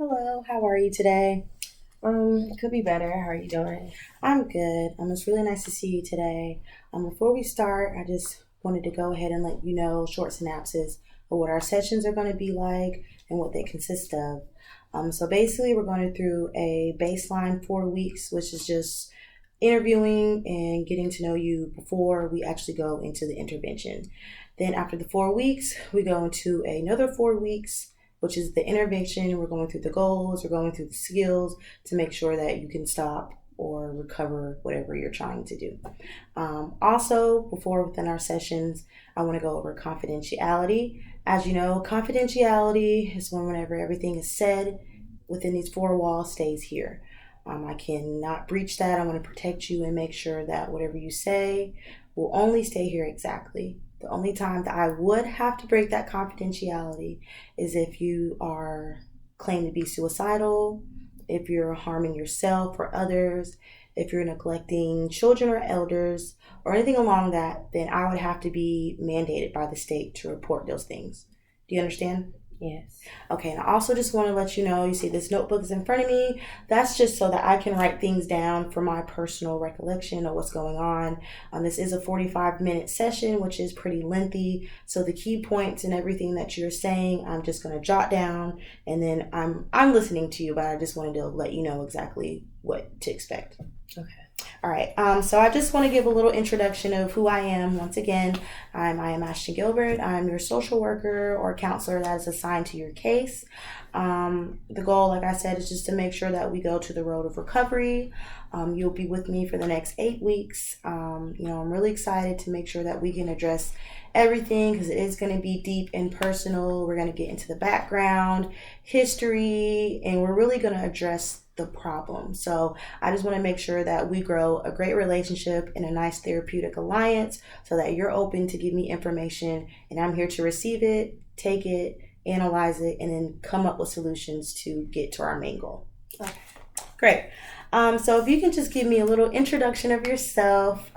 Hello, how are you today? It could be better. How are you doing? I'm good. It's really nice to see you today. Before we start, I just wanted to go ahead and let you know short synopsis of what our sessions are going to be like and what they consist of. So basically, we're going through a baseline 4 weeks, which is just interviewing and getting to know you before we actually go into the intervention. Then after the 4 weeks, we go into another 4 weeks, which is the intervention. We're going through the goals, we're going through the skills to make sure that you can stop or recover whatever you're trying to do. Also, before within our sessions, I want to go over confidentiality. As you know, confidentiality is whenever everything is said within these four walls stays here. I cannot breach that. I want to protect you and make sure that whatever you say will only stay here exactly. The only time that I would have to break that confidentiality is if you are claimed to be suicidal, if you're harming yourself or others, if you're neglecting children or elders, or anything along that, then I would have to be mandated by the state to report those things. Do you understand? Yes. Okay, and I also just want to let you know, you see this notebook is in front of me. That's just so that I can write things down for my personal recollection of what's going on. This is a 45-minute session, which is pretty lengthy. So the key points and everything that you're saying, I'm just going to jot down, and then I'm listening to you, but I just wanted to let you know exactly what to expect. Okay. All right, so I just want to give a little introduction of who I am. Once again, I am Ashton Gilbert. I'm your social worker or counselor that is assigned to your case. The goal, like I said, is just to make sure that we go to the road of recovery. You'll be with me for the next 8 weeks. I'm really excited to make sure that we can address everything because it is going to be deep and personal. We're going to get into the background, history, and we're really going to address the problem. So I just want to make sure that we grow a great relationship and a nice therapeutic alliance so that you're open to give me information and I'm here to receive it, take it, analyze it, and then come up with solutions to get to our main goal. Okay. Great. So if you can just give me a little introduction of yourself,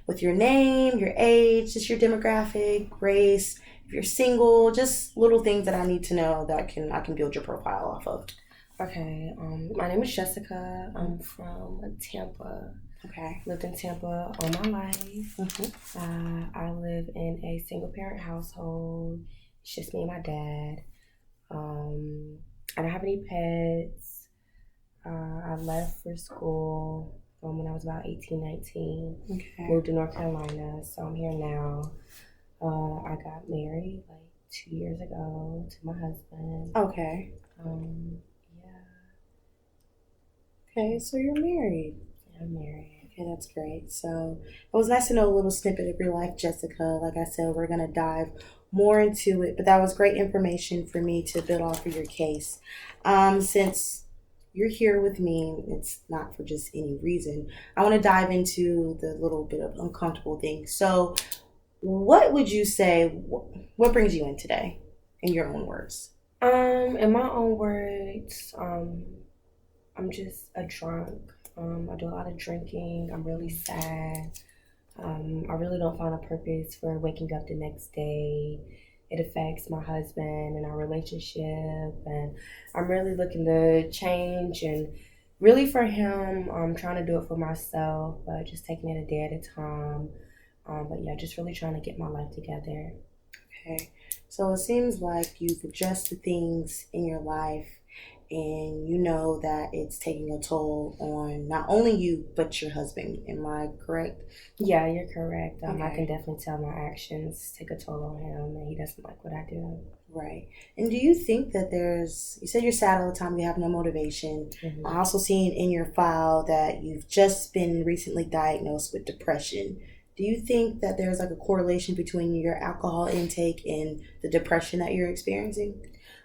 with your name, your age, just your demographic, race, if you're single, just little things that I need to know that I can build your profile off of. Okay. My name is Jessica. I'm from Tampa. Okay. Lived in Tampa all my life. I live in a single parent household. It's just me and my dad. I don't have any pets. I left for school when I was about 18, 19. Okay. Moved to North Carolina, so I'm here now. I got married like 2 years ago to my husband. Okay. Okay, so you're married. Yeah, I'm married. Okay, that's great. So it was nice to know a little snippet of your life, Jessica. Like I said, we're going to dive more into it, but that was great information for me to build off of your case. Since you're here with me, it's not for just any reason. I want to dive into the little bit of uncomfortable things. So what would you say, what brings you in today in your own words? In my own words, I'm just a drunk. I do a lot of drinking. I'm really sad. I really don't find a purpose for waking up the next day. It affects my husband and our relationship, and I'm really looking to change and really for him. I'm trying to do it for myself, but just taking it a day at a time. But yeah, just really trying to get my life together. Okay. So it seems like you've addressed the things in your life and you know that it's taking a toll on not only you but your husband. Am I correct? Yeah, you're correct. I Okay. can definitely tell my actions take a toll on him, and he doesn't like what I do. Right. And do you think that you said you're sad all the time, you have no motivation. I also seen in your file that you've just been recently diagnosed with depression. Do you think that there's like a correlation between your alcohol intake and the depression that you're experiencing?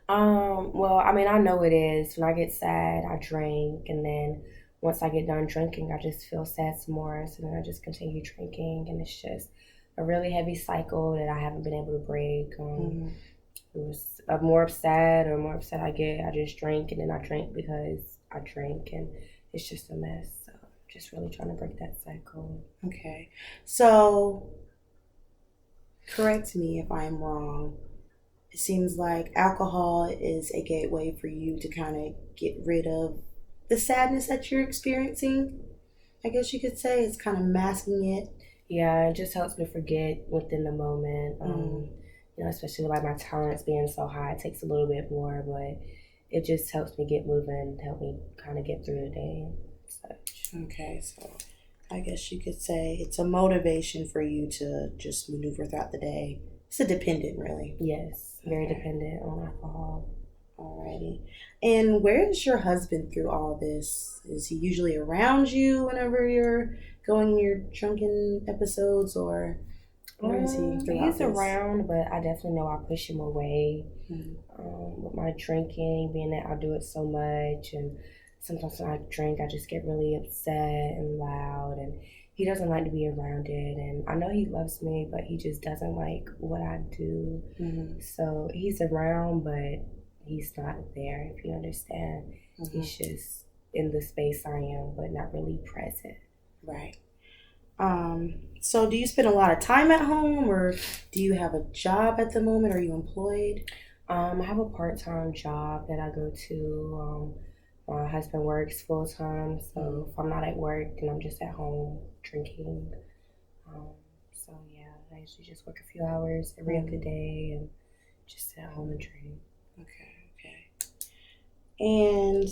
Well, I mean, I know it is. When I get sad, I drink, and then once I get done drinking, I just feel sad some more. So then I just continue drinking, and it's just a really heavy cycle that I haven't been able to break. It was more upset I get, I just drink, and then I drink because I drink, and it's just a mess. So just really trying to break that cycle. Okay. So correct me if I'm wrong. it seems like alcohol is a gateway for you to kind of get rid of the sadness that you're experiencing. I guess you could say it's kind of masking it. Yeah, it just helps me forget within the moment. Mm. Especially like my tolerance being so high, it takes a little bit more, but it just helps me get moving, help me kind of get through the day and such. Okay, so I guess you could say it's a motivation for you to just maneuver throughout the day. It's a dependent, really. Yes, very Okay. dependent on alcohol. Alrighty. And where is your husband through all this? Is he usually around you whenever you're going in your drunken episodes, or where is he throughout He's this? around, but I definitely know I push him away Mm. with my drinking, being that I do it so much. And sometimes when I drink, I just get really upset and loud. And he doesn't like to be around it. And I know he loves me, but he just doesn't like what I do. Mm-hmm. So he's around, but he's not there, if you understand. Mm-hmm. He's just in the space I am, but not really present. Right. So do you spend a lot of time at home, or do you have a job at the moment? Are you employed? I have a part-time job that I go to. My husband works full-time, so if I'm not at work, then I'm just at home drinking. Um, so yeah, I usually just work a few hours every other day and just sit at home and drink. Okay. And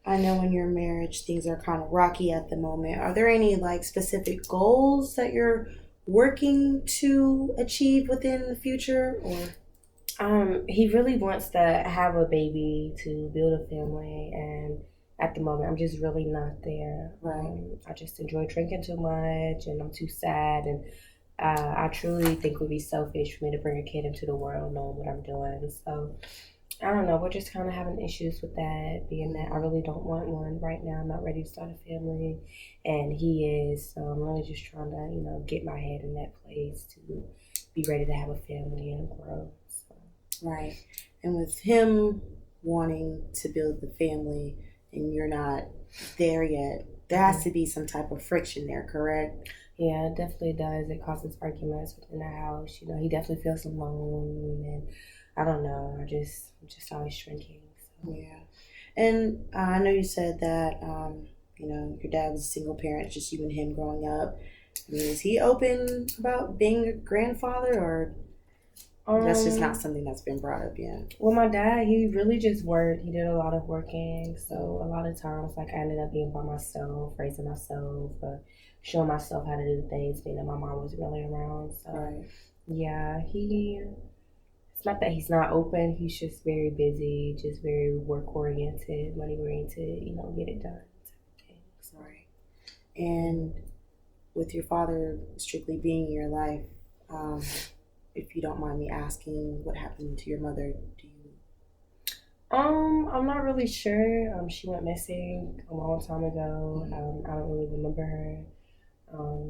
I know in your marriage things are kind of rocky at the moment. Are there any like specific goals that you're working to achieve within the future, or He really wants to have a baby to build a family, and at the moment, I'm just really not there. right? I just enjoy drinking too much, and I'm too sad, and I truly think it would be selfish for me to bring a kid into the world knowing what I'm doing. So I don't know. We're just kind of having issues with that, being that I really don't want one right now. I'm not ready to start a family, and he is. So I'm really just trying to, get my head in that place to be ready to have a family and grow. So. Right. And with him wanting to build the family and you're not there yet, there has to be some type of friction there, correct? Yeah, it definitely does. It causes arguments within the house. He definitely feels alone, and I don't know. I'm just always drinking. So. Yeah. And I know you said that, your dad was a single parent, just you and him growing up. I mean, is he open about being a grandfather, or that's just not Um, something that's been brought up yet? well, my dad, he really just worked. He did a lot of working, so a lot of times, like I ended up being by myself, raising myself, showing myself how to do things. Being that my mom was really around, so Right. yeah, he. It's not that he's not open. He's just very busy, just very work oriented, money oriented. Get it done. Type of thing. So, Right. And with your father strictly being in your life, um, if you don't mind me asking, what happened to your mother? Do you? I'm not really sure. She went missing a long time ago. I don't really remember her.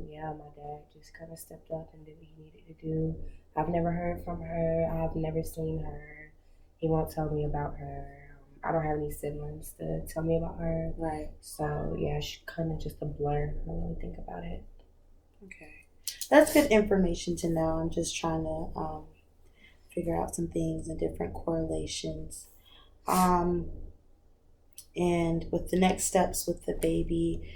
Yeah, my dad just kind of stepped up and did what he needed to do. I've never heard from her. I've never seen her. He won't tell me about her. I don't have any siblings to tell me about her. Right. So, yeah, she's kind of just a blur. I don't really think about it. Okay. That's good information to know. I'm just trying to figure out some things and different correlations. Um, and with the next steps with the baby,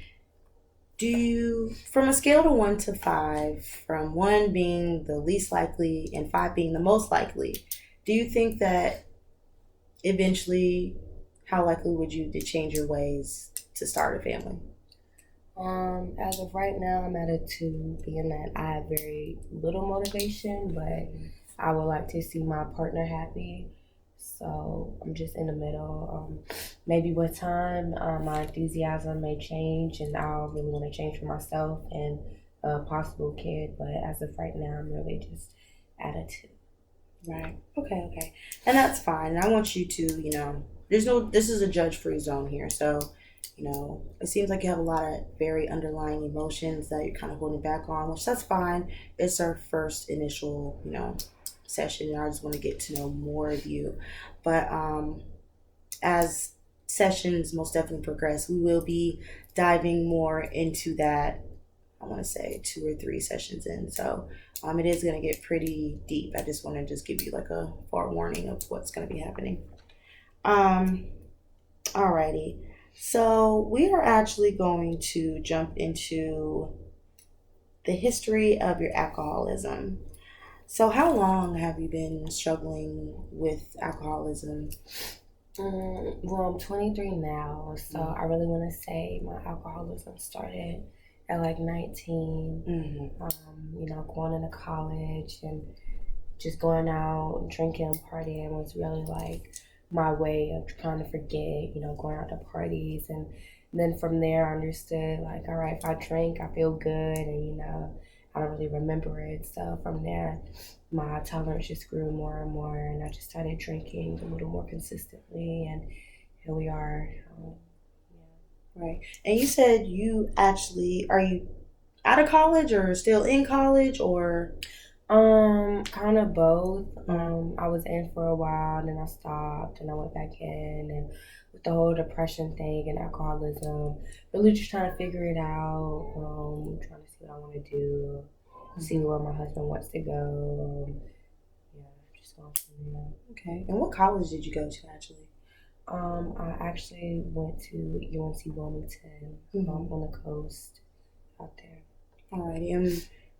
do you, from a scale to 1 to 5, from 1 being the least likely and 5 being the most likely, do you think that eventually, how likely would you to change your ways to start a family? As of right now, I'm at a 2, being that I have very little motivation, but I would like to see my partner happy. So I'm just in the middle. Maybe with time, my enthusiasm may change, and I'll really want to change for myself and a possible kid. But as of right now, I'm really just at a 2. Right. Okay. And that's fine. And I want you to, this is a judge free zone here. So, it seems like you have a lot of very underlying emotions that you're kind of holding back on, which that's fine. It's our first initial, session, and I just want to get to know more of you. But as sessions most definitely progress, we will be diving more into that I want to say 2 or 3 sessions in. So it is going to get pretty deep. I just want to just give you like a forewarning of what's going to be happening. Alrighty. So we are actually going to jump into the history of your alcoholism. So how long have you been struggling with alcoholism? Well, I'm 23 now, so I really want to say my alcoholism started at like 19. Going into college and just going out, drinking, partying was really like my way of trying to forget, going out to parties. And then from there, I understood like, all right, if I drink, I feel good, and I don't really remember it. So from there, my tolerance just grew more and more, and I just started drinking a little more consistently, and here we are. Right. And you said are you out of college or still in college or? Kind of both. I was in for a while, and then I stopped, and I went back in, and with the whole depression thing and alcoholism, really just trying to figure it out. Trying to see what I want to do, see where my husband wants to go. Just going from there. Okay. And what college did you go to actually? I actually went to UNC Wilmington, on the coast out there. Alrighty.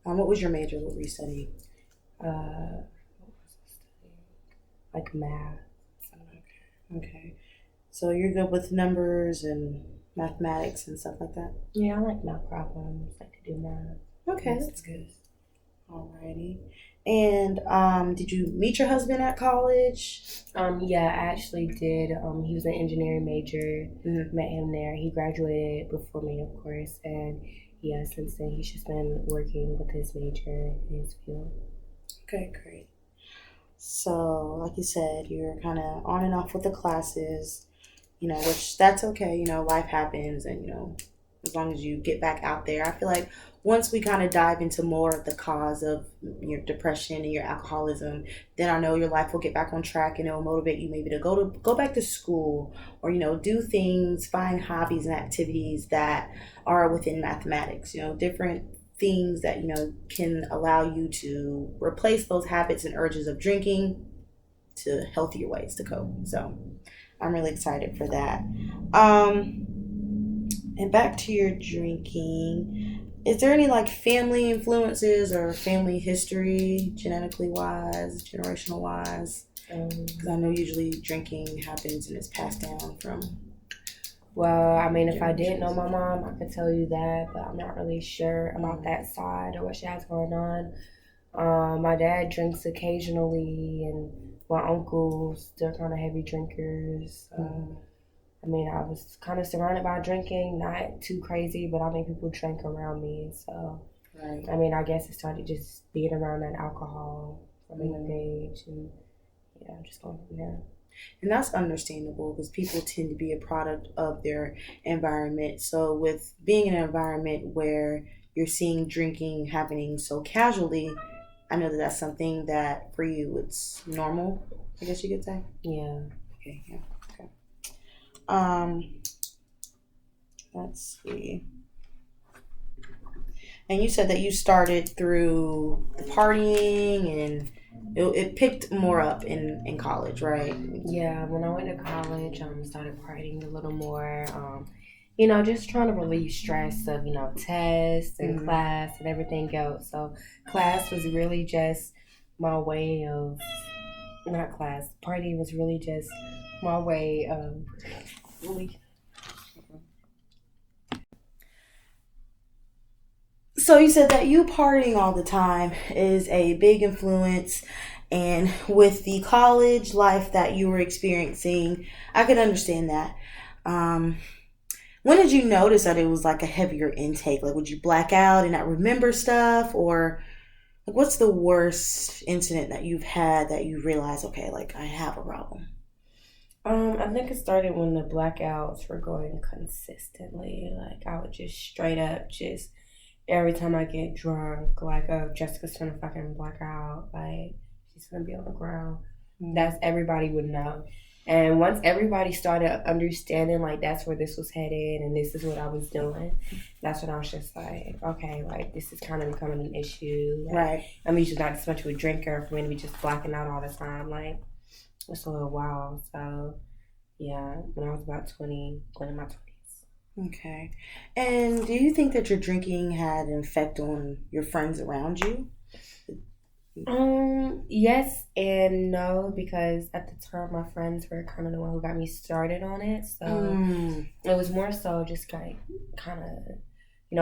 And what was your major? What were you studying? What was I studying? Like math. Okay. So you're good with numbers and mathematics and stuff like that? Yeah, I like math problems. I like to do math. Okay, that's good. Alrighty. And did you meet your husband at college? Yeah, I actually did. He was an engineering major. Met him there. He graduated before me, of course, and yeah, since then he's just been working with his major in his field. Okay, great. So, like you said, you're kind of on and off with the classes, which that's okay. Life happens, and as long as you get back out there, I feel like once we kind of dive into more of the cause of your depression and your alcoholism, then I know your life will get back on track, and it will motivate you maybe to go back to school, or do things, find hobbies and activities that are within mathematics. Different things that can allow you to replace those habits and urges of drinking to healthier ways to cope. So I'm really excited for that. And back to your drinking, is there any like family influences or family history, genetically wise, generational wise? Because I know usually drinking happens and it's passed down from. Well, I mean, if I didn't know my mom, I could tell you that, but I'm not really sure about that side or what she has going on. My dad drinks occasionally, and my uncles, they're kind of heavy drinkers. I mean, I was kind of surrounded by drinking, not too crazy, but I mean, people drank around me. So, Right. I mean, I guess it started just being around that alcohol from a young age, and yeah, just going from there. And that's understandable because people tend to be a product of their environment. So, with being in an environment where you're seeing drinking happening so casually, I know that that's something that for you it's normal, I guess you could say. Yeah. Okay, yeah. Okay. Let's see. And you said that you started through the partying and it picked more up in college, right? Yeah, when I went to college, started partying a little more. Just trying to relieve stress of, tests and class and everything else. So class was really just my way of, not class, party was really just my way of really. So you said that you partying all the time is a big influence, and with the college life that you were experiencing, I could understand that. When did you notice that it was like a heavier intake? Like, would you black out and not remember stuff, or like, what's the worst incident that you've had that you realize, okay, like I have a problem? I think it started when the blackouts were going consistently. Like I would just straight up just every time I get drunk, like, oh, Jessica's gonna fucking black out. Like she's gonna be on the ground. That's everybody would know. And once everybody started understanding, like, that's where this was headed and this is what I was doing, that's when I was just like, okay, like, this is kind of becoming an issue. Like, Right. I'm usually not this much of a drinker for me to be just blacking out all the time. Like, it's a little wild. So, yeah, when I was about 20, going in my 20s. Okay. And do you think that your drinking had an effect on your friends around you? Yes and no, because at the time my friends were kind of the one who got me started on it. So Mm, it was more so just like kind of,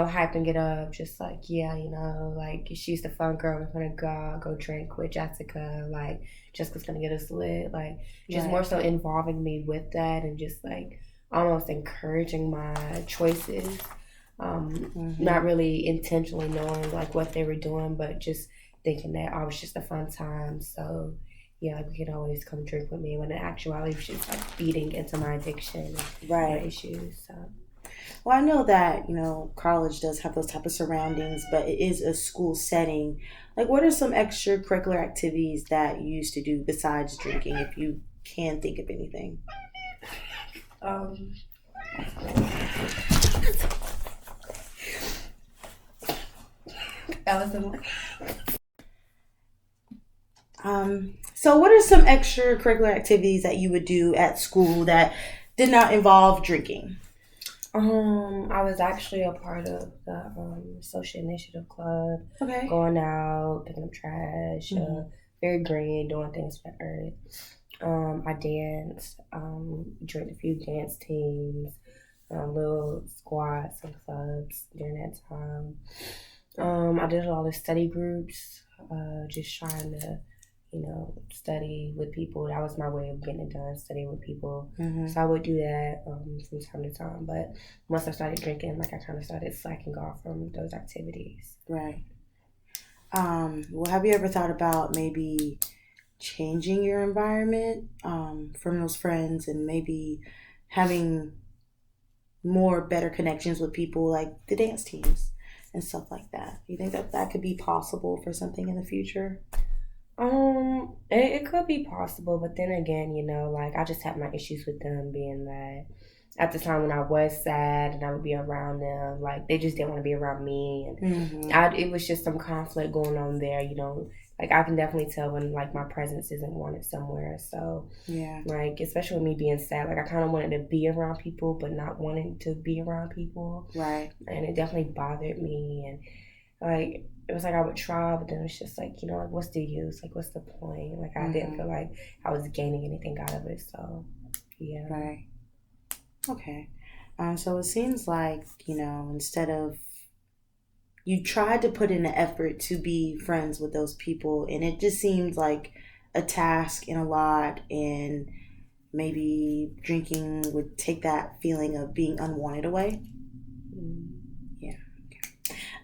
hyping it up. Just like, yeah, like she's the fun girl. We're gonna go drink with Jessica. Like Jessica's gonna get us lit. Like just more right. so involving me with that and just like almost encouraging my choices. Not Mm-hmm. really intentionally knowing like what they were doing, but just thinking that I was just a fun time. So yeah, like we could always come drink with me when in actuality it was just like feeding into my addiction and my Right. issues. So Well, I know that, college does have those type of surroundings, but it is a school setting. Like, what are some extracurricular activities that you used to do besides drinking, if you can think of anything? um that was the So what are some extracurricular activities that you would do at school that did not involve drinking? I was actually a part of the social initiative club, Okay. going out, picking up trash, Hmm. very green, doing things for the earth. I danced, joined a few dance teams, little squats and clubs during that time. I did a lot of study groups, just trying to, study with people. That was my way of getting it done, studying with people. Hmm. So I would do that from time to time. But once I started drinking, like I kind of started slacking off from those activities. Right. Well, have you ever thought about maybe changing your environment from those friends and maybe having more better connections with people like the dance teams and stuff like that? Do you think that that could be possible for something in the future? It could be possible, but then again, like I just had my issues with them being that at the time when I was sad and I would be around them, like they just didn't want to be around me, and Hmm. it was just some conflict going on there, Like I can definitely tell when like my presence isn't wanted somewhere. So Yeah. like especially with me being sad, like I kind of wanted to be around people, but not wanting to be around people, Right. and it definitely bothered me. And like it was like I would try, but then it's just like like what's the use? Like what's the point? Like I didn't Hmm. feel like I was gaining anything out of it. So yeah. Right. Okay. So it seems like, instead of you tried to put in an effort to be friends with those people, and it just seemed like a task and a lot, and maybe drinking would take that feeling of being unwanted away. Mm. Yeah.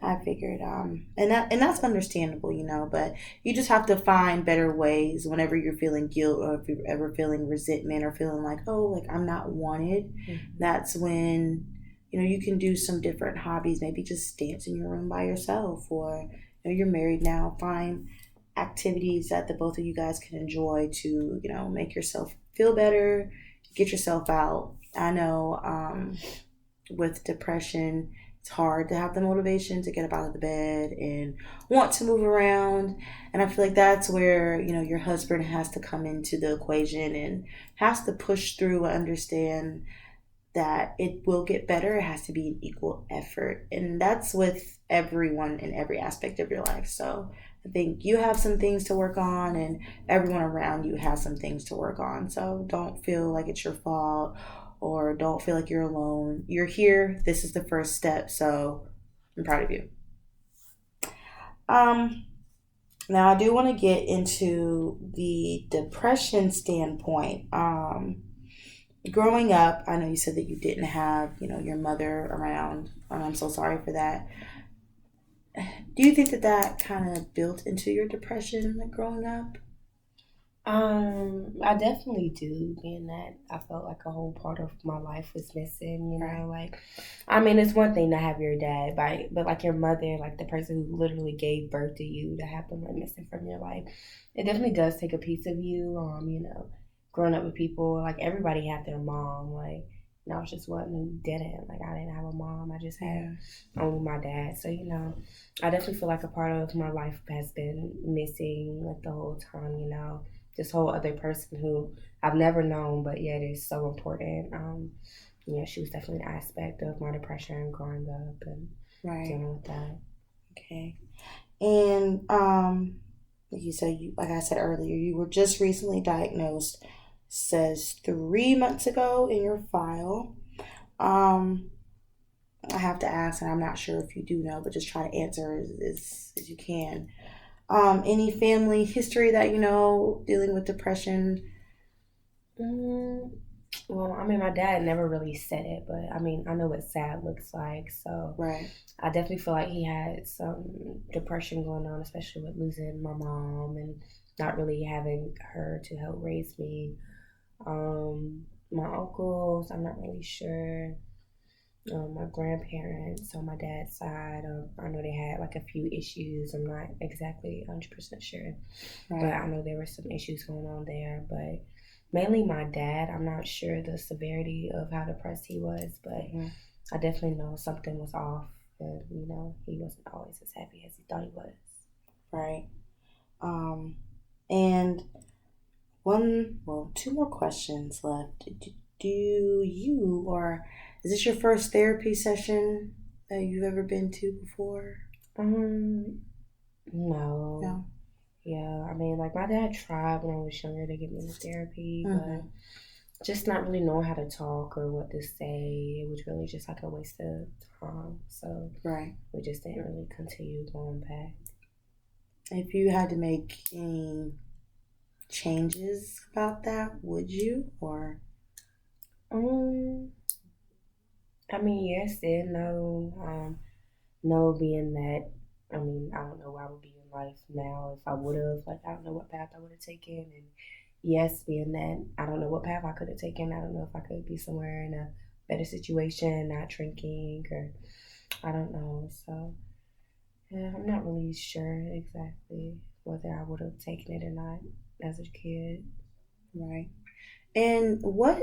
I figured, and that's understandable, but you just have to find better ways whenever you're feeling guilt or if you're ever feeling resentment or feeling like, oh, like I'm not wanted. Mm-hmm. That's when, you can do some different hobbies, maybe just dance in your room by yourself, or you're married now, find activities that the both of you guys can enjoy to, make yourself feel better, get yourself out. I know, with depression, it's hard to have the motivation to get up out of the bed and want to move around. And I feel like that's where, your husband has to come into the equation and has to push through and understand that it will get better. It has to be an equal effort. And that's with everyone in every aspect of your life. So I think you have some things to work on, and everyone around you has some things to work on. So don't feel like it's your fault or don't feel like you're alone. You're here. This is the first step. So I'm proud of you. Um, Now I do want to get into the depression standpoint. Growing up, I know you said that you didn't have, your mother around, and I'm so sorry for that. Do you think that that kind of built into your depression, like growing up? I definitely do, being that I felt like a whole part of my life was missing, Right. like I mean it's one thing to have your dad, but like your mother, like the person who literally gave birth to you to have them like missing from your life. It definitely does take a piece of you, growing up with people, like everybody had their mom, like, and I was just one who didn't. Like, I didn't have a mom. I just had only my dad. So, I definitely feel like a part of my life has been missing, like, the whole time, this whole other person who I've never known, but yet is so important. Yeah, she was definitely an aspect of my depression growing up and Right. dealing with that. Okay. And like you said, like I said earlier, you were just recently diagnosed. Says 3 months ago in your file. I have to ask, and I'm not sure if you do know, but just try to answer as you can. Any family history that you know dealing with depression? Well, I mean, my dad never really said it, but I mean, I know what sad looks like. So Right. I definitely feel like he had some depression going on, especially with losing my mom and not really having her to help raise me. My uncles, I'm not really sure. My grandparents on my dad's side, I know they had like a few issues. I'm not exactly 100% sure, Right. but I know there were some issues going on there. But mainly my dad, I'm not sure the severity of how depressed he was, but I definitely know something was off, and he wasn't always as happy as he thought he was. Right. And two more questions left. Do you, or is this your first therapy session that you've ever been to before? No. No. Yeah, I mean, like my dad tried when I was younger to get me into therapy, but just not really knowing how to talk or what to say, it was really just like a waste of time. So Right. we just didn't really continue going back. If you had to make any changes about that, would you? Or I mean, yes and no. No being that, I mean, I don't know where I would be in life now if I would have. Like, I don't know what path I would have taken. And yes, being that I don't know what path I could have taken. I don't know if I could be somewhere in a better situation, not drinking, or I don't know. So, yeah, I'm not really sure exactly whether I would have taken it or not as a kid. right. And what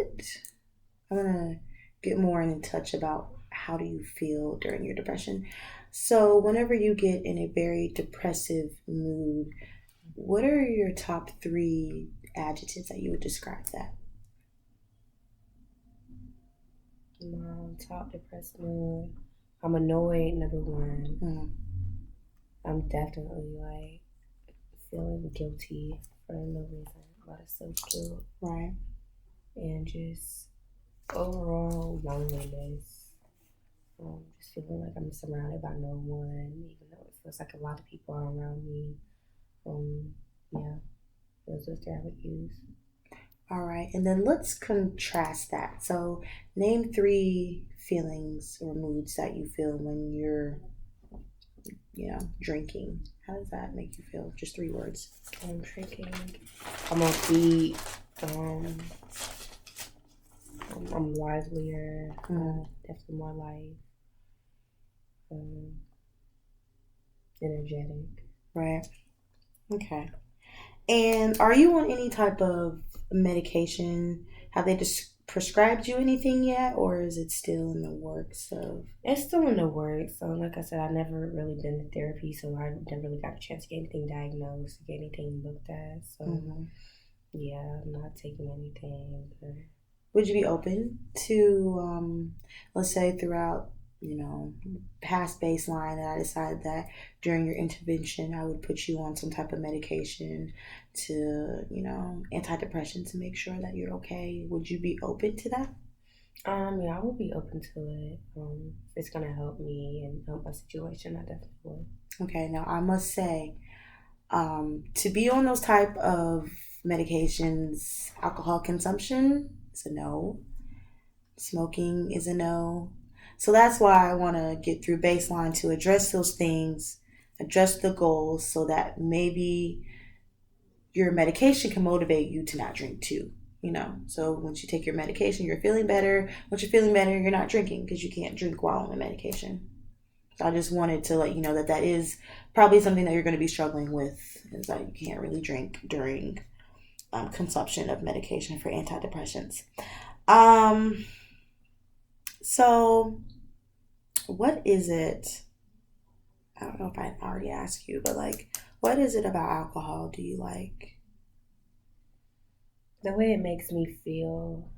I'm gonna get more in touch about how do you feel during your depression. So whenever you get in a very depressive mood, what are your top 3 adjectives that you would describe that? My top depressed mood. I'm annoyed, number one. I'm definitely like feeling guilty for no reason. A lot of self guilt. Right. And just overall loneliness. Just feeling like I'm surrounded by no one, even though it feels like a lot of people are around me. Yeah, those are the I would use. All right, and then let's contrast that. So, name 3 feelings or moods that you feel when you're, drinking. How does that make you feel? Just 3 words. I'm drinking. I'm on beat. I'm livelier. Definitely more life. Energetic. Right. Okay. And are you on any type of medication? Have they prescribed you anything yet, or is it still in the works of? It's still in the works. So, like I said, I've never really been to therapy, so I never really got a chance to get anything diagnosed, get anything looked at. So, yeah, I'm not taking anything. But would you be open to, let's say, throughout, past baseline, that I decided that during your intervention, I would put you on some type of medication to, antidepressant to make sure that you're okay. Would you be open to that? Yeah, I would be open to it. If it's gonna help me and help my situation, I definitely would. Okay, now I must say, to be on those type of medications, alcohol consumption is a no. Smoking is a no. So that's why I want to get through baseline to address those things, address the goals, so that maybe your medication can motivate you to not drink too. So once you take your medication, you're feeling better. Once you're feeling better, you're not drinking because you can't drink while on the medication. So I just wanted to let you know that is probably something that you're going to be struggling with, is that you can't really drink during consumption of medication for antidepressants. Um, so what is it? I don't know if I already asked you, but like, what is it about alcohol do you like? The way it makes me feel,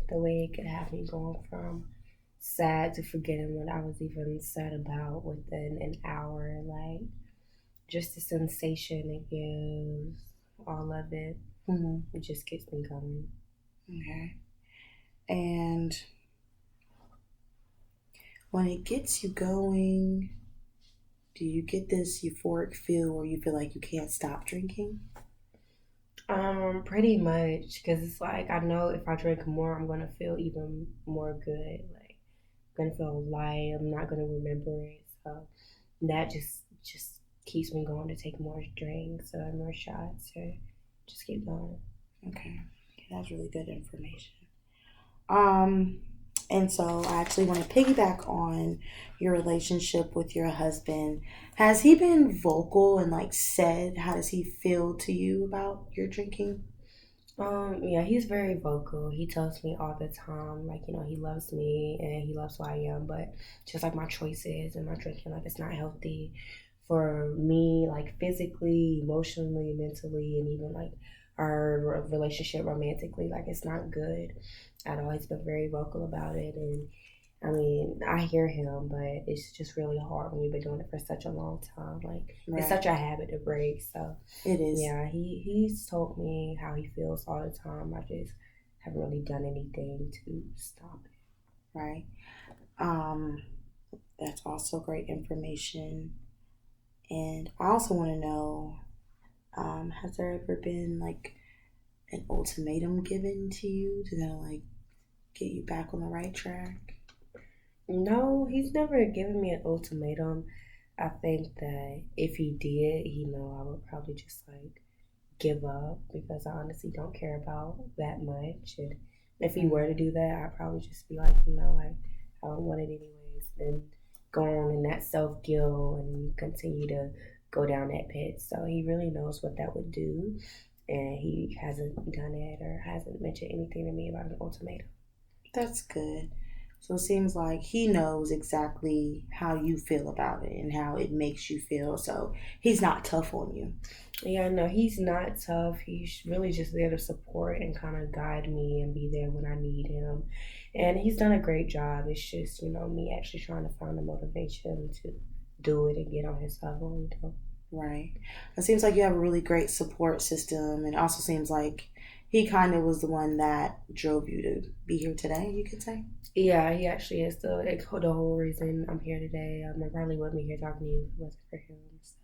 the way it could have me going from sad to forgetting what I was even sad about within an hour. Like, just the sensation it gives, all of it, Mm-hmm. it just gets me going. Okay. And when it gets you going, do you get this euphoric feel where you feel like you can't stop drinking? Pretty much, because it's like I know if I drink more, I'm gonna feel even more good. Like, I'm gonna feel light. I'm not gonna remember it. So that just keeps me going to take more drinks or more shots or just keep going. Okay. That's really good information. Um, and so I actually want to piggyback on your relationship with your husband. Has he been vocal and like said how does he feel to you about your drinking? Yeah, he's very vocal. He tells me all the time, like, he loves me and he loves who I am, but just like my choices and my drinking, like, it's not healthy for me, like, physically, emotionally, mentally, and even like our relationship romantically. Like, it's not good at all. He's been very vocal about it, and I mean, I hear him, but it's just really hard when you've been doing it for such a long time. Like, it's Right. such a habit to break. So, It is. yeah, he's told me how he feels all the time. I just haven't really done anything to stop it. Right. Um, that's also great information. And I also want to know, has there ever been like an ultimatum given to you to kind of like get you back on the right track? No, he's never given me an ultimatum. I think that if he did, I would probably just like give up because I honestly don't care about that much. And if he were to do that, I'd probably just be like, like I don't want it anyways. And go on in that self guilt and continue to go down that pit. So he really knows what that would do. And he hasn't done it or hasn't mentioned anything to me about an ultimatum. That's good. So it seems like he knows exactly how you feel about it and how it makes you feel. So he's not tough on you. Yeah, no, he's not tough. He's really just there to support and kind of guide me and be there when I need him. And he's done a great job. It's just, me actually trying to find the motivation to do it and get on his level. Right. It seems like you have a really great support system, and it also seems like he kind of was the one that drove you to be here today, you could say. Yeah, he actually is the whole reason I'm here today. I probably wouldn't be here talking to you if it wasn't for him. So,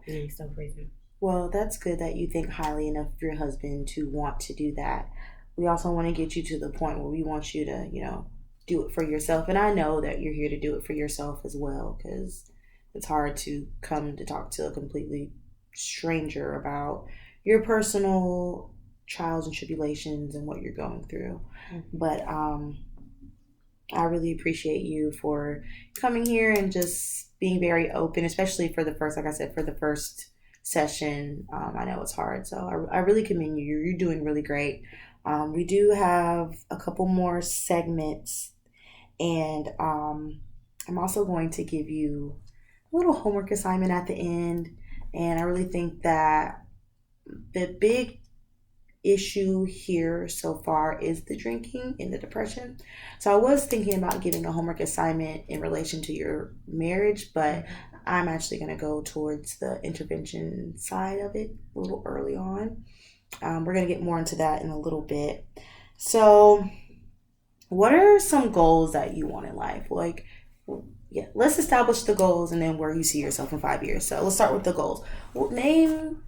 yeah, he's the reason. Well, that's good that you think highly enough of your husband to want to do that. We also want to get you to the point where we want you to, do it for yourself. And I know that you're here to do it for yourself as well because it's hard to come to talk to a completely stranger about your personal trials and tribulations and what you're going through. Mm-hmm. But I really appreciate you for coming here and just being very open, especially for the first, like I said, for the first session. I know it's hard, so I really commend you. You're doing really great. We do have a couple more segments, and I'm also going to give you a little homework assignment at the end. And I really think that the big issue here so far is the drinking and the depression. So I was thinking about giving a homework assignment in relation to your marriage, but I'm actually going to go towards the intervention side of it a little early on. We're going to get more into that in a little bit. So, what are some goals that you want in life? Like, yeah, let's establish the goals and then where you see yourself in 5 years. So, let's start with the goals. Name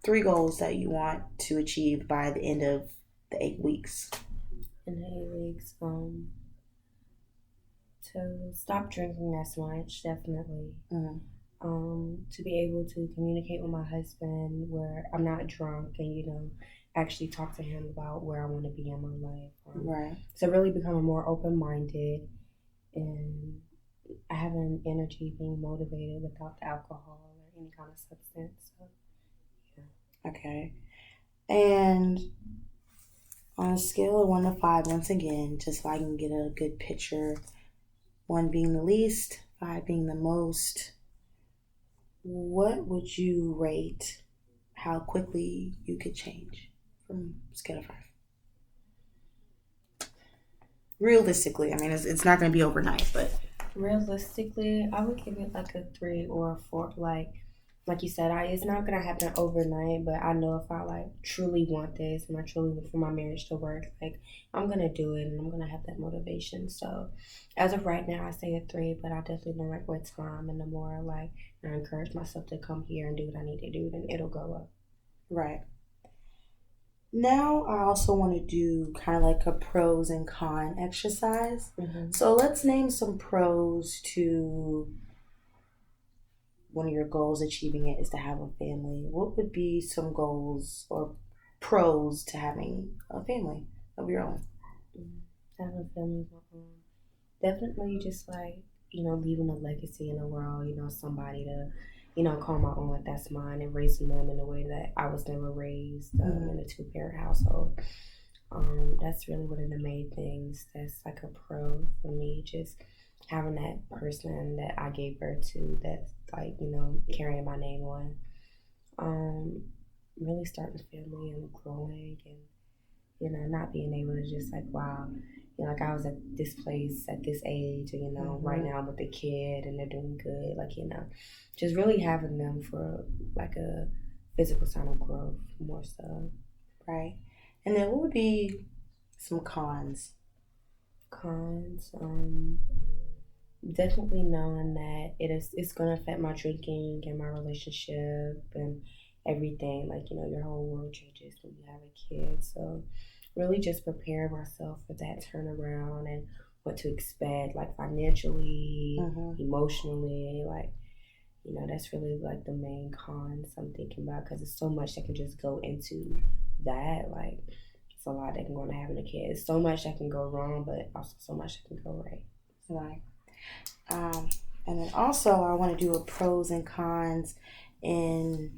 3 goals that you want to achieve by the end of the 8 weeks. In the 8 weeks, to stop drinking as much, definitely. Mm-hmm. To be able to communicate with my husband where I'm not drunk and, actually talk to him about where I want to be in my life. Right. So really becoming more open-minded and having energy, being motivated without alcohol or any kind of substance. So, yeah. Okay. And on a scale of 1 to 5, once again, just so I can get a good picture, 1 being the least, 5 being the most, what would you rate how quickly you could change from scale of 5? Realistically, I mean, it's not going to be overnight, but Realistically, I would give it like a 3 or 4. Like you said, it's not gonna happen overnight, but I know if I like truly want this and I truly want for my marriage to work, like I'm gonna do it and I'm gonna have that motivation. So as of right now, I say a 3, but I definitely know like with time and the more like I encourage myself to come here and do what I need to do, then it'll go up. right. Now I also want to do kind of like a pros and con exercise. Mm-hmm. So let's name some pros to one of your goals achieving it is to have a family. What would be some goals or pros to having a family of your own? Having a family of my own. Definitely just like, leaving a legacy in the world, somebody to, call my own like that's mine and raising them in a way that I was never raised in a 2-parent household. That's really one of the main things that's like a pro for me, just having that person that I gave birth to that's like, carrying my name on. Um, really starting a family and growing and not being able to just like, wow, like I was at this place at this age, and right now I'm with a kid and they're doing good, like, just really having them for like a physical sign of growth more so. Right. And then what would be some cons? Cons, definitely knowing that it's gonna affect my drinking and my relationship and everything. Like, your whole world changes when you have a kid. So really just prepare myself for that turnaround and what to expect, like financially, emotionally, like, that's really like the main cons I'm thinking about because it's so much that can just go into that. Like, it's a lot that can go into having a kid. It's so much that can go wrong, but also so much that can go right. Right. Um, and then also I want to do a pros and cons in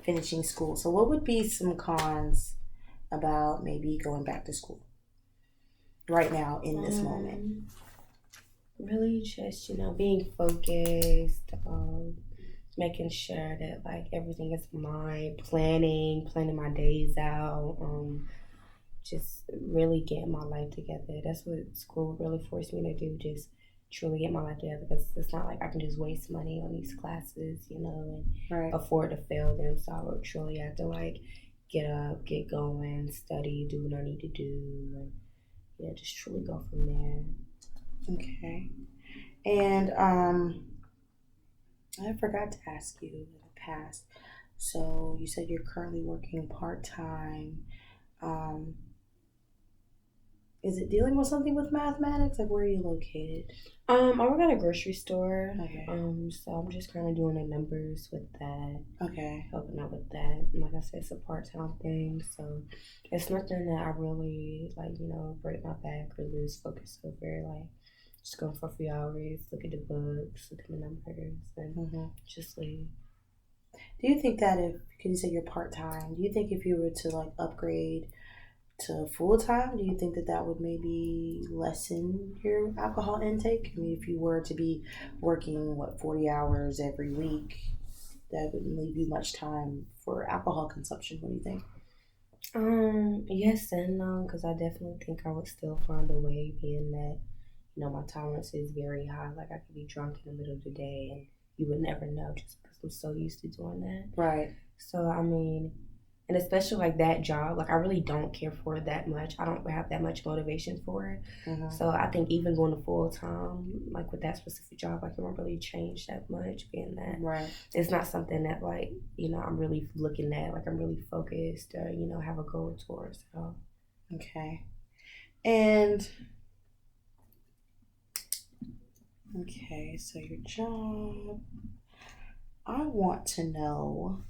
finishing school. So what would be some cons about maybe going back to school right now in this moment? Really just, being focused, making sure that like everything is mine, planning my days out, just really getting my life together. That's what school really forced me to do, just truly get my life together because it's not like I can just waste money on these classes, and afford to fail them. So I would truly have to like get up, get going, study, do what I need to do, and yeah, just truly go from there. Okay. And I forgot to ask you in the past. So you said you're currently working part-time. Um, is it dealing with something with mathematics? Like, where are you located? I work at a grocery store. Okay. So I'm just kind of doing the numbers with that. Okay. Helping out with that. And like I said, it's a part-time thing, so it's nothing that I really like, break my back or lose focus over. Like, just go for a few hours, look at the books, look at the numbers, and just leave. Do you think that because you said you're part-time, do you think if you were to like upgrade to full-time, do you think that that would maybe lessen your alcohol intake? I mean, if you were to be working, 40 hours every week, that wouldn't leave you much time for alcohol consumption. What do you think? Yes and no, because I definitely think I would still find a way, being that, my tolerance is very high. Like, I could be drunk in the middle of the day and you would never know just because I'm so used to doing that. Right. So, I mean, and especially like that job, like I really don't care for it that much. I don't have that much motivation for it. So I think even going to full time, like with that specific job, like it won't really change that much. Being that it's not something that like I'm really looking at, like I'm really focused or have a goal towards. So okay, and okay, so your job. I want to know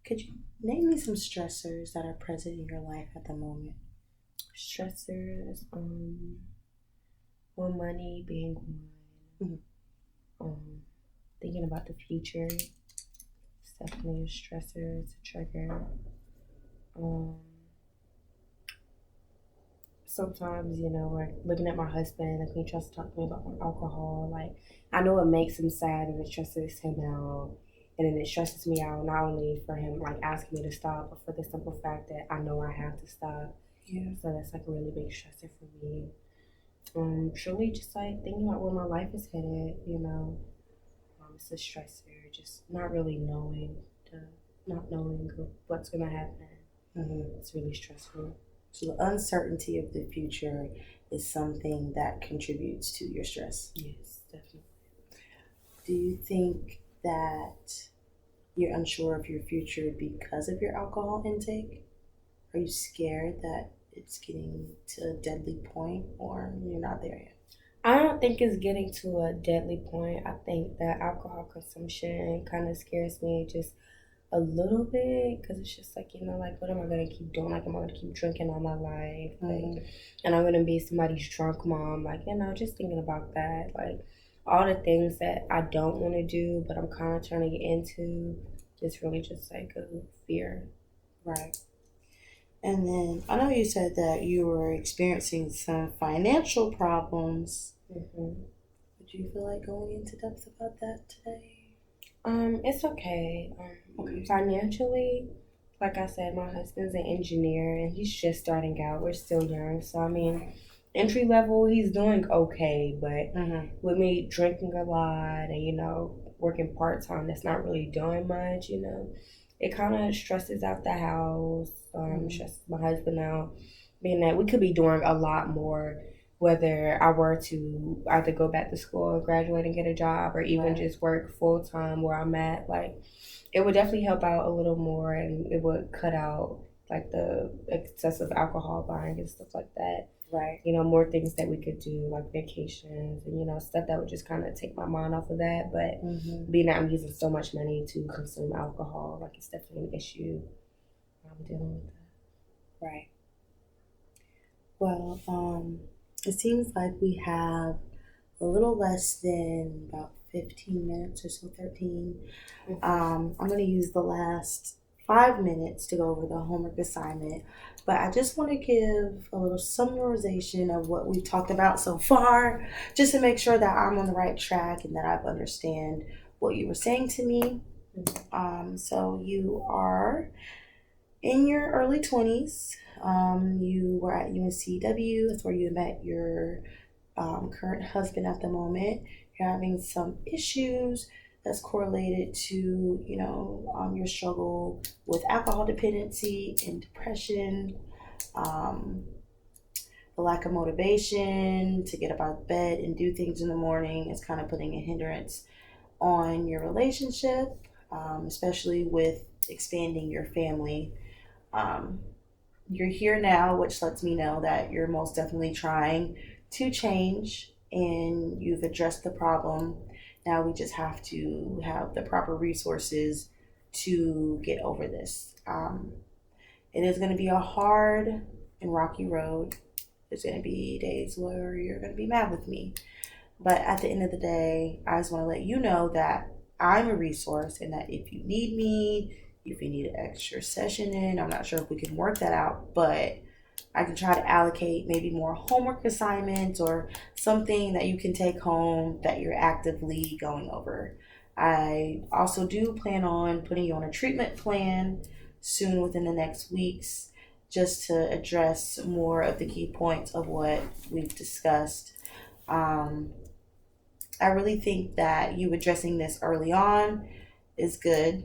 could you name me some stressors that are present in your life at the moment? Stressors, more money being one, thinking about the future, definitely a stressor. It's a trigger. Um, Sometimes, like looking at my husband, like when he tries to talk to me about alcohol, like I know it makes him sad and it stresses him out. And then it stresses me out not only for him like asking me to stop, but for the simple fact that I know I have to stop. Yeah. So that's like a really big stressor for me. Truly just like thinking about where my life is headed. It's a stressor, just not knowing what's gonna happen. It's really stressful. So the uncertainty of the future is something that contributes to your stress. Yes, definitely. Do you think that you're unsure of your future because of your alcohol intake? Are you scared that it's getting to a deadly point or you're not there yet? I don't think it's getting to a deadly point. I think that alcohol consumption kind of scares me just a little bit because it's just like, like what am I going to keep doing? Like, am I going to keep drinking all my life? Like, and I'm going to be somebody's drunk mom. Like, just thinking about that. Like, all the things that I don't want to do, but I'm kind of trying to get into, it's really just like a fear. Right. And then I know you said that you were experiencing some financial problems. Would you feel like going into depth about that today? It's okay. Financially, like I said, my husband's an engineer and he's just starting out. We're still young, so I mean, entry level, he's doing okay. But with me drinking a lot and working part time, that's not really doing much. It kind of stresses out the house. Stresses my husband out, being that we could be doing a lot more. Whether I were to either go back to school, graduate, and get a job, or even just work full time where I'm at, like it would definitely help out a little more, and it would cut out like the excessive alcohol buying and stuff like that. Right. More things that we could do, like vacations and stuff that would just kind of take my mind off of that. But being that I'm using so much money to consume alcohol, like it's definitely an issue. I'm dealing with that. Right. Well, it seems like we have a little less than about 15 minutes or so, 13. I'm going to use the last 5 minutes to go over the homework assignment, but I just want to give a little summarization of what we've talked about so far, just to make sure that I'm on the right track and that I understand what you were saying to me. So you are in your early 20s. You were at UNCW. That's where you met your current husband at the moment. You're having some issues that's correlated to, your struggle with alcohol dependency and depression, the lack of motivation to get up out of bed and do things in the morning is kind of putting a hindrance on your relationship, especially with expanding your family. You're here now, which lets me know that you're most definitely trying to change and you've addressed the problem. Now we just have to have the proper resources to get over this. It is going to be a hard and rocky road. There's going to be days where you're going to be mad with me. But at the end of the day, I just want to let you know that I'm a resource and that if you need me, if you need an extra session in, I'm not sure if we can work that out, but I can try to allocate maybe more homework assignments or something that you can take home that you're actively going over. I also do plan on putting you on a treatment plan soon within the next weeks just to address more of the key points of what we've discussed. I really think that you addressing this early on is good.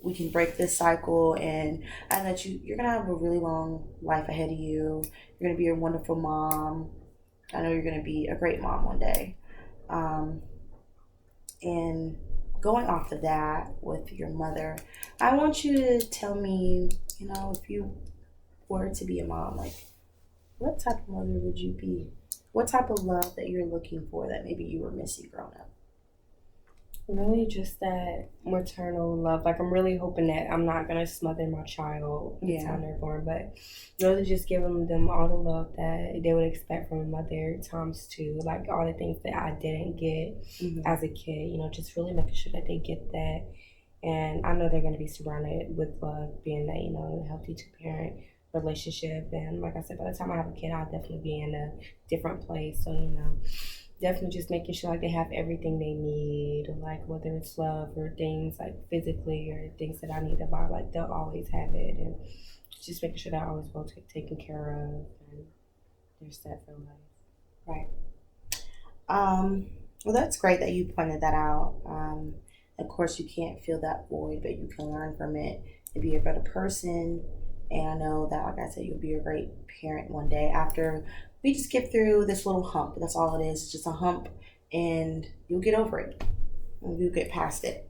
We can break this cycle and I let you're going to have a really long life ahead of you. You're going to be a wonderful mom. I know you're going to be a great mom one day. And going off of that with your mother, I want you to tell me, if you were to be a mom, like what type of mother would you be? What type of love that you're looking for that maybe you were missing growing up? Really, just that maternal love. Like, I'm really hoping that I'm not gonna smother my child the Yeah. time they're born, but really just giving them all the love that they would expect from a mother times two. Like all the things that I didn't get Hmm. as a kid. Just really making sure that they get that. And I know they're gonna be surrounded with love, being that a healthy two parent relationship. And like I said, by the time I have a kid, I'll definitely be in a different place. So definitely just making sure like they have everything they need, like whether it's love or things like physically or things that I need to buy, like they'll always have it, and just making sure they're always well taken care of and they're set for life. Right. Um, well, that's great that you pointed that out. Of course, you can't fill that void, but you can learn from it and be a better person. And I know that, like I said, you'll be a great parent one day after we just get through this little hump. That's all it is. It's just a hump, and you'll get over it. And you'll get past it.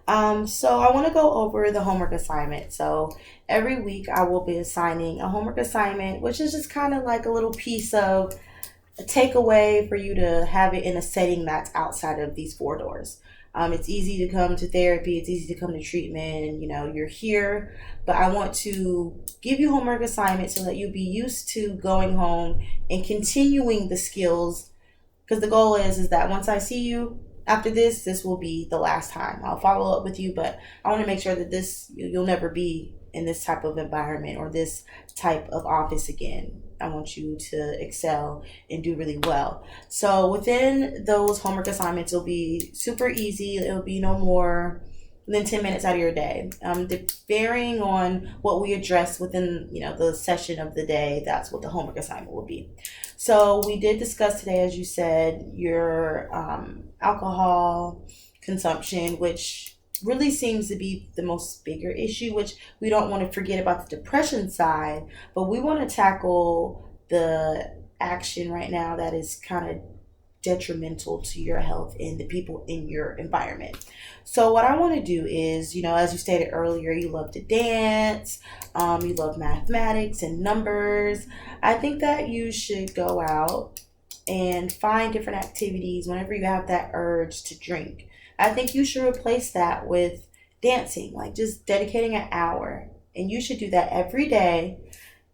So I want to go over the homework assignment. So every week I will be assigning a homework assignment, which is just kind of like a little piece of a takeaway for you to have it in a setting that's outside of these four doors. It's easy to come to therapy, it's easy to come to treatment, and you're here. But I want to give you homework assignments so that you be used to going home and continuing the skills, because the goal is that once I see you after this will be the last time I'll follow up with you. But I want to make sure that you'll never be in this type of environment or this type of office again. I want you to excel and do really well. So within those homework assignments, it'll be super easy. It'll be no more than 10 minutes out of your day. Varying on what we address within the session of the day, that's what the homework assignment will be. So we did discuss today, as you said, your alcohol consumption, which really seems to be the most bigger issue, which we don't want to forget about the depression side, but we want to tackle the action right now that is kind of detrimental to your health and the people in your environment. So what I want to do is, as you stated earlier, you love to dance, you love mathematics and numbers. I think that you should go out and find different activities whenever you have that urge to drink. I think you should replace that with dancing, like just dedicating an hour. And you should do that every day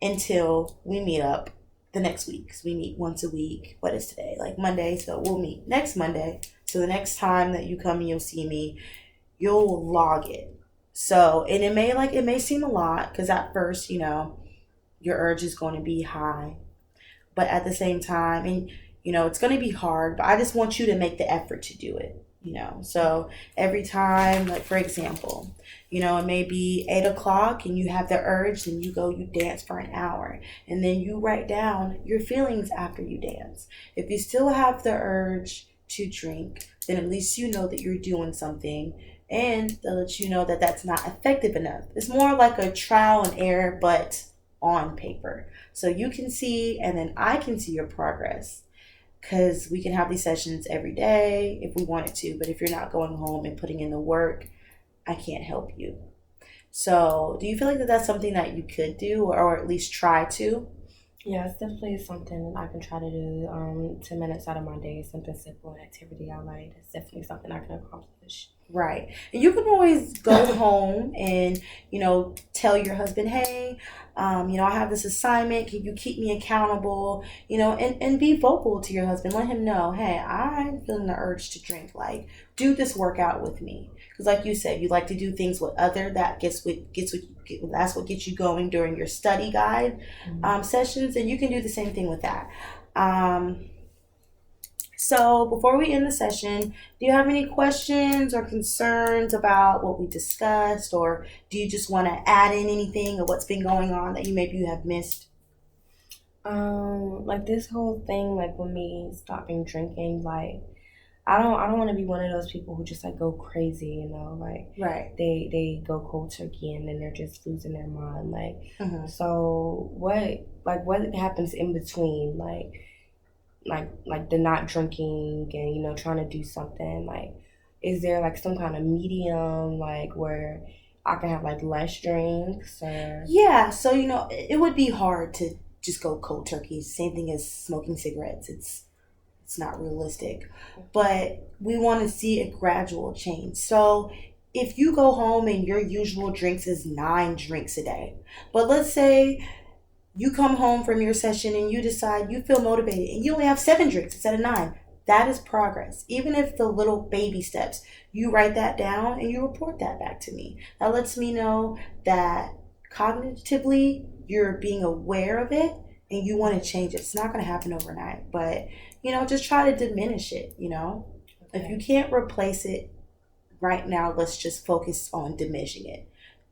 until we meet up the next week. 'Cause we meet once a week. What is today? Like Monday. So we'll meet next Monday. So the next time that you come and you'll see me, you'll log it. So, and it may seem a lot because at first, your urge is going to be high, but at the same time, and it's going to be hard, but I just want you to make the effort to do it. So every time, like for example, it may be 8 o'clock and you have the urge, and you dance for an hour, and then you write down your feelings after you dance. If you still have the urge to drink, then at least you know that you're doing something, and they'll let you know that that's not effective enough. It's more like a trial and error, but on paper. So you can see, and then I can see your progress, because we can have these sessions every day if we wanted to. But if you're not going home and putting in the work, I can't help you. So, do you feel like that's something that you could do, or at least try to? Yeah, it's definitely something I can try to do. 10 minutes out of my day, something simple, an activity I like. It's definitely something I can accomplish. Right. And you can always go home and, tell your husband, hey, I have this assignment. Can you keep me accountable? And be vocal to your husband. Let him know, hey, I'm feeling the urge to drink. Like, do this workout with me. Because like you said, you like to do things with other, that's what gets you going during your study guide sessions. And you can do the same thing with that. So before we end the session, do you have any questions or concerns about what we discussed, or do you just want to add in anything of what's been going on that you have missed? Like this whole thing, like with me stopping drinking, like I don't want to be one of those people who just like go crazy, like Right. they go cold turkey and then they're just losing their mind, like. Mm-hmm. So what happens in between, like the not drinking and trying to do something, like is there like some kind of medium, like where I can have like less drinks, or Yeah. So it would be hard to just go cold turkey. Same thing as smoking cigarettes. It's it's not realistic. But we want to see a gradual change. So if you go home and your usual drinks is 9 drinks a day, but let's say you come home from your session and you decide you feel motivated and you only have 7 drinks instead of 9. That is progress. Even if the little baby steps, you write that down and you report that back to me. That lets me know that cognitively you're being aware of it and you want to change it. It's not going to happen overnight, but just try to diminish it. If you can't replace it right now, let's just focus on diminishing it.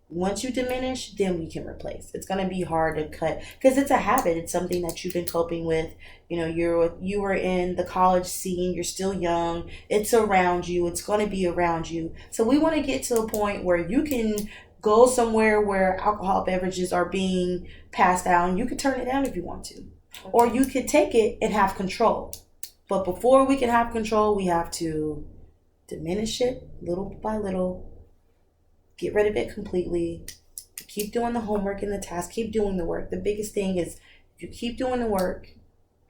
Once you diminish, then we can replace. It's going to be hard to cut because it's a habit. It's something that you've been coping with. You were in the college scene. You're still young. It's around you. It's going to be around you. So we want to get to a point where you can go somewhere where alcohol beverages are being passed out. You could turn it down if you want to, or you could take it and have control. But before we can have control, we have to diminish it little by little. Get rid of it completely. Keep doing the homework and the task. Keep doing the work. The biggest thing is if you keep doing the work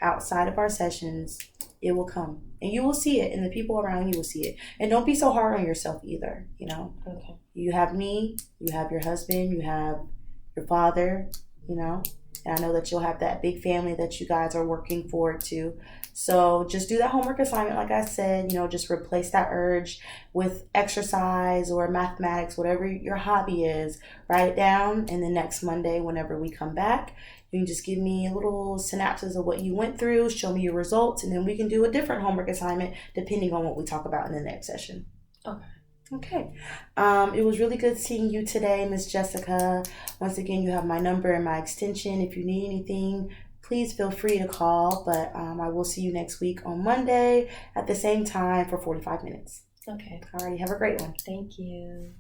outside of our sessions, it will come. And you will see it. And the people around you will see it. And don't be so hard on yourself either. Okay. You have me. You have your husband. You have your father. And I know that you'll have that big family that you guys are working forward to. So just do that homework assignment, like I said, just replace that urge with exercise or mathematics, whatever your hobby is. Write it down, and the next Monday, whenever we come back, you can just give me a little synopsis of what you went through, show me your results, and then we can do a different homework assignment depending on what we talk about in the next session. Okay. It was really good seeing you today, Miss Jessica. Once again, you have my number and my extension. If you need anything, please feel free to call. But I will see you next week on Monday at the same time for 45 minutes. Okay. Alrighty, have a great one. Thank you.